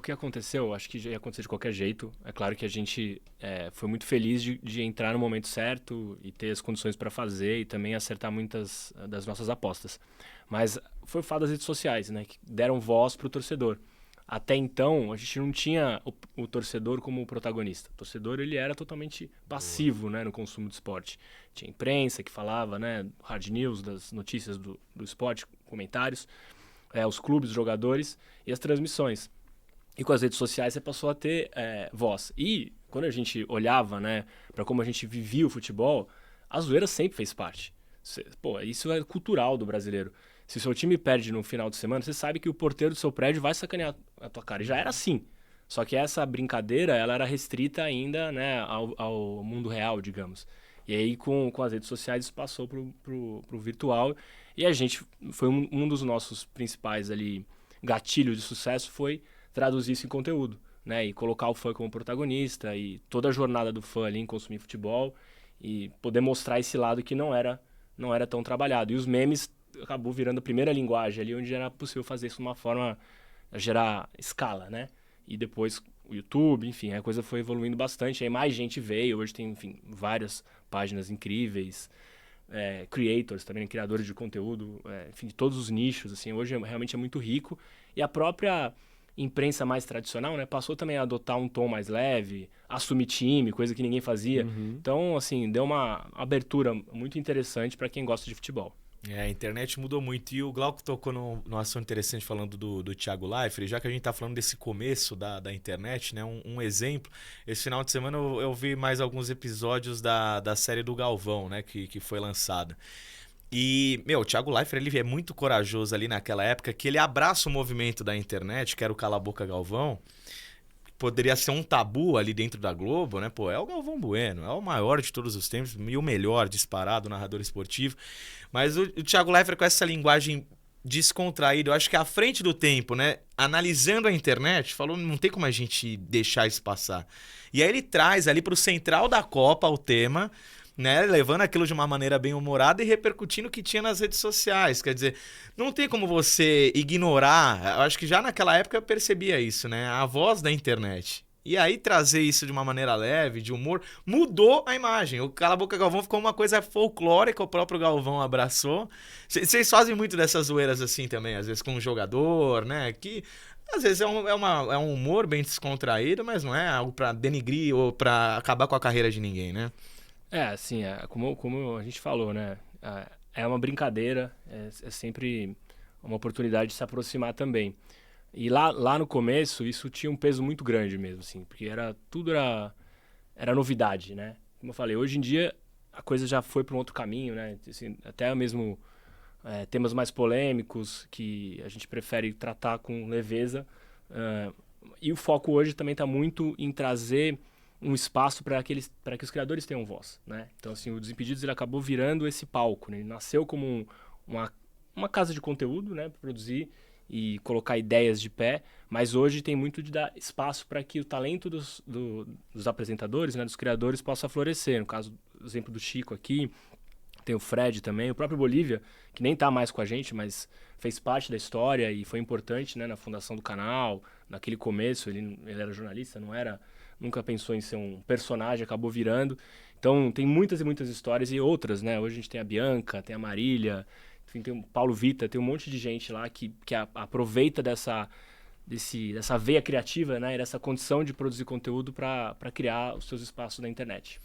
que aconteceu, acho que já ia acontecer de qualquer jeito. É claro que a gente foi muito feliz de entrar no momento certo e ter as condições para fazer e também acertar muitas das nossas apostas. Mas foi o fato das redes sociais, né, que deram voz para o torcedor. Até então, a gente não tinha o torcedor como protagonista. O torcedor ele era totalmente passivo, né, no consumo de esporte. Tinha imprensa que falava, né, hard news, das notícias do esporte, comentários, os clubes, os jogadores e as transmissões. E com as redes sociais você passou a ter voz. E quando a gente olhava, né, para como a gente vivia o futebol, a zoeira sempre fez parte. Pô, isso é cultural do brasileiro. Se o seu time perde no final de semana, você sabe que o porteiro do seu prédio vai sacanear a tua cara. E já era assim. Só que essa brincadeira, ela era restrita ainda, né, ao mundo real, digamos. E aí, com as redes sociais, isso passou pro virtual. E a gente, foi um dos nossos principais ali gatilhos de sucesso foi traduzir isso em conteúdo, né? E colocar o fã como protagonista e toda a jornada do fã ali em consumir futebol e poder mostrar esse lado que não era tão trabalhado. E os memes acabou virando a primeira linguagem ali onde era possível fazer isso de uma forma a gerar escala, né? E depois o YouTube, enfim, a coisa foi evoluindo bastante. Aí mais gente veio, hoje tem, enfim, várias páginas incríveis, creators também, criadores de conteúdo, enfim, de todos os nichos, assim, hoje realmente é muito rico. E a própria imprensa mais tradicional, né, passou também a adotar um tom mais leve, assumir time, coisa que ninguém fazia. Então, assim, deu uma abertura muito interessante para quem gosta de futebol. A internet mudou muito. E o Glauco tocou num assunto interessante falando do Thiago Leifert, já que a gente tá falando desse começo da internet, né? Um exemplo. Esse final de semana eu vi mais alguns episódios da série do Galvão, né? Que foi lançada. E, o Thiago Leifert, ele é muito corajoso ali naquela época, que ele abraça o movimento da internet, que era o Cala a Boca Galvão. Poderia ser um tabu ali dentro da Globo, né? Pô, é o Galvão Bueno, é o maior de todos os tempos e o melhor disparado narrador esportivo. Mas o Thiago Leifert com essa linguagem descontraída, eu acho que à frente do tempo, né? Analisando a internet, falou, não tem como a gente deixar isso passar. E aí ele traz ali pro central da Copa o tema, né, levando aquilo de uma maneira bem humorada e repercutindo o que tinha nas redes sociais. Quer dizer, não tem como você ignorar, eu acho que já naquela época eu percebia isso, né, a voz da internet. E aí trazer isso de uma maneira leve, de humor, mudou a imagem. O Cala a Boca Galvão ficou uma coisa folclórica, o próprio Galvão abraçou. Vocês fazem muito dessas zoeiras assim também, às vezes com um jogador, né, que às vezes é um humor bem descontraído, mas não é algo pra denigrir ou pra acabar com a carreira de ninguém, né? Assim, como a gente falou, né? É uma brincadeira, é sempre uma oportunidade de se aproximar também. E lá no começo, isso tinha um peso muito grande mesmo, assim, porque tudo era novidade, né? Como eu falei, hoje em dia a coisa já foi para um outro caminho, né? Assim, até mesmo temas mais polêmicos que a gente prefere tratar com leveza. E o foco hoje também está muito em trazer um espaço para que os criadores tenham voz, né? Então, assim, o Desimpedidos ele acabou virando esse palco, né? Ele nasceu como uma casa de conteúdo, né? Para produzir e colocar ideias de pé, mas hoje tem muito de dar espaço para que o talento dos apresentadores, né? Dos criadores possa florescer. No caso, o exemplo do Chico aqui, tem o Fred também, o próprio Bolívia, que nem está mais com a gente, mas fez parte da história e foi importante, né? Na fundação do canal, naquele começo, ele era jornalista, nunca pensou em ser um personagem, acabou virando. Então, tem muitas e muitas histórias e outras, né? Hoje a gente tem a Bianca, tem a Marília, enfim, tem o Paulo Vita, tem um monte de gente lá que aproveita dessa veia criativa, né? E dessa condição de produzir conteúdo para criar os seus espaços na internet.